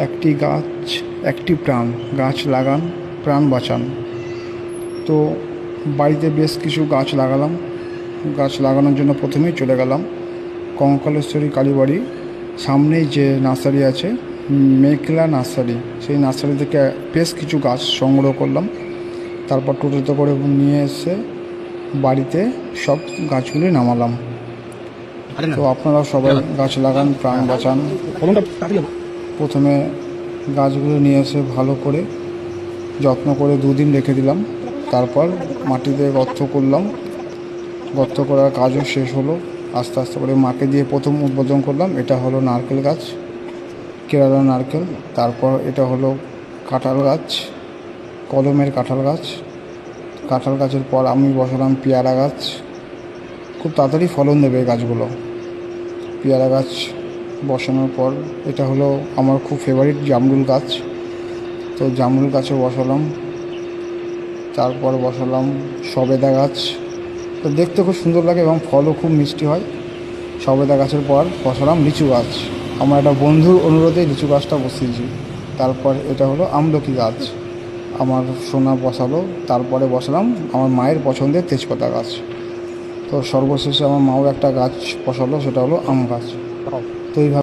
একটি গাছ একটি প্রাণ, গাছ লাগান প্রাণ বাঁচান। তো বাড়িতে বেশ কিছু গাছ লাগালাম। গাছ লাগানোর জন্য প্রথমেই চলে গেলাম কঙ্কালেশ্বরী কালীবাড়ি সামনেই যে নার্সারি আছে, মেঘলা নার্সারি, সেই নার্সারি থেকে বেশ কিছু গাছ সংগ্রহ করলাম। তারপর টোটোতে করে নিয়ে এসে বাড়িতে সব গাছগুলি নামালাম। তো আপনারা সবাই গাছ লাগান প্রাণ বাঁচান। প্রথমে গাছগুলো নিয়ে এসে ভালো করে যত্ন করে 2 দিন রেখে দিলাম। তারপর মাটিতে গর্ত করলাম। গর্ত করার কাজও শেষ হলো। আস্তে আস্তে করে মাকে দিয়ে প্রথম উদ্বোধন করলাম। এটা হলো নারকেল গাছ, কেরালা নারকেল। তারপর এটা হলো কাঁঠাল গাছ, কলমের কাঁঠাল গাছ। কাঁঠাল গাছের পর আমি বসালাম পেয়ারা গাছ। খুব তাড়াতাড়ি ফলন দেবে এই গাছগুলো। পেয়ারা গাছ বসানোর পর এটা হলো আমার খুব ফেভারিট জামরুল গাছ। তো জামরুল গাছও বসালাম। তারপর বসালাম সবেদা গাছ। তো দেখতে খুব সুন্দর লাগে এবং ফলও খুব মিষ্টি হয়। সবেদা গাছের পর বসালাম লিচু গাছ। আমার একটা বন্ধুর অনুরোধে লিচু গাছটা বসিয়েছি। তারপর এটা হলো আমলকি গাছ, আমার সোনা বসালো। তারপরে বসালাম আমার মায়ের পছন্দের তেজপাতা গাছ। তো সর্বশেষে আমার মাও একটা গাছ বসালো, সেটা হলো আম গাছ। তো এইভাবে